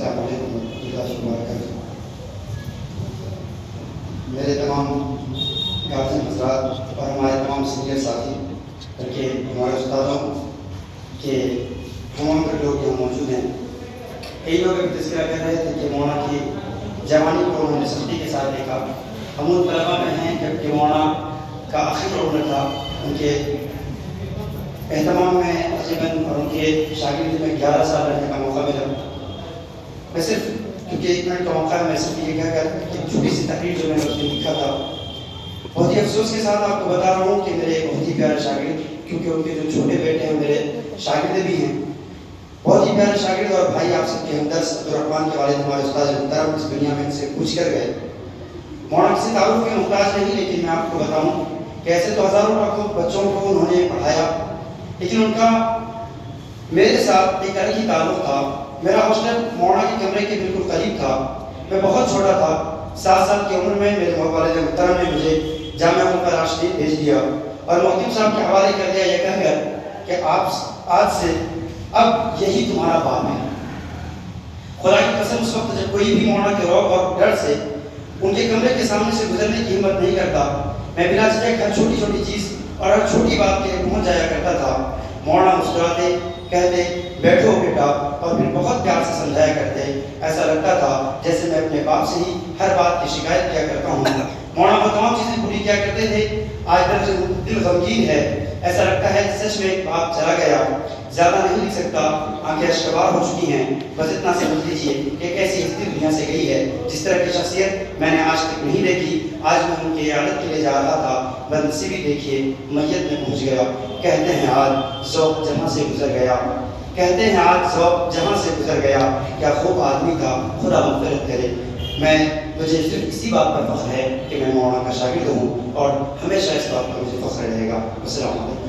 السلام علیکم ورحمۃ اللہ وبرکاتہ۔ میرے تمام گارجین حضرات اور ہمارے تمام سینئر ساتھی بلکہ ہمارے استادوں کے تمام لوگ یہاں موجود ہیں۔ کئی لوگ ابھی تذکرہ کر رہے تھے کہ مولانا کی جوانی کو انہوں نے سختی کے ساتھ دیکھا۔ ہم ان طلبا میں ہیں جبکہ مولانا کا آخری عمر تھا، ان کے اہتمام میں تقریباً اور ان کے شاگردی میں 11 سال رہنے کا موقع ملا۔ میں صرف کیونکہ اتنا کا موقع ہے، میں صرف یہ کہہ کر ایک چھوٹی سی تقریر جو میں نے اس میں لکھا تھا، بہت ہی افسوس کے ساتھ آپ کو بتا رہا ہوں کہ میرے بہت ہی پیارے شاگرد، کیونکہ ان کے جو چھوٹے بیٹے ہیں میرے شاگرد بھی ہیں، بہت ہی پیارے شاگرد اور بھائی آپ سب کے ہمدرد عبدالرحمن کے والد ہمارے استاد محترم اس دنیا میں ان سے پوچھ کر گئے۔ مولانا کسی تعارف کے محتاج نہیں، لیکن میں آپ کو بتاؤں کہ ایسے تو ہزاروں لاکھوں بچوں کو انہوں نے پڑھایا، لیکن ان کا میرے ساتھ ایک الگ ہی تعلق تھا۔ میرا ہاسٹل مولانا کے کمرے کے بالکل قریب تھا۔ میں بہت چھوٹا تھا، 7 سال کی عمر میں میرے والد محترم نے مجھے جامعہ ملکہ راشدین بھیج دیا اور محتم صاحب کے حوالے کر دیا، یہ کہہ کر کہ آپ آج سے اب یہی تمہارا باب ہے۔ خدا کی قسم اس وقت جب کوئی بھی مولانا کے رعب اور ڈر سے ان کے کمرے کے سامنے سے گزرنے کی ہمت نہیں کرتا، میں بلا جھجک ہر چھوٹی چھوٹی چیز اور ہر چھوٹی بات کے پہنچ جایا کرتا تھا۔ مولانا مسکراتے، کہتے بیٹھو بیٹا، اور پھر بہت پیار سے سمجھایا کرتے۔ ایسا لگتا تھا جیسے میں اپنے باپ سے ہی ہر بات کی شکایت کیا کرتا ہوں۔ مولانا وہ تمام چیزیں پوری کیا کرتے تھے۔ آج دل غمگین ہے، ایسا لگتا ہے سچ میں ایک باپ چلا گیا۔ زیادہ نہیں لکھ سکتا، آنکھیں اشکبار ہو چکی ہیں، بس اتنا سمجھ لیجیے کہ ایک ایسی ہستی دنیا سے گئی ہے جس طرح کی شخصیت میں نے آج تک نہیں دیکھی۔ آج میں ان کی عیادت کے لیے جا رہا تھا، بدنصیبی دیکھیے میت میں پہنچ گیا۔ کہتے ہیں آج ذوق جہاں سے گزر گیا، کہتے ہیں آج ذوق جہاں سے گزر گیا، کیا خوب آدمی تھا، خدا مغفرت کرے۔ مجھے صرف اسی بات پر فخر ہے کہ میں مولانا کا شاگرد ہوں اور ہمیشہ اس بات پر مجھے فخر رہے گا۔ السلام علیکم۔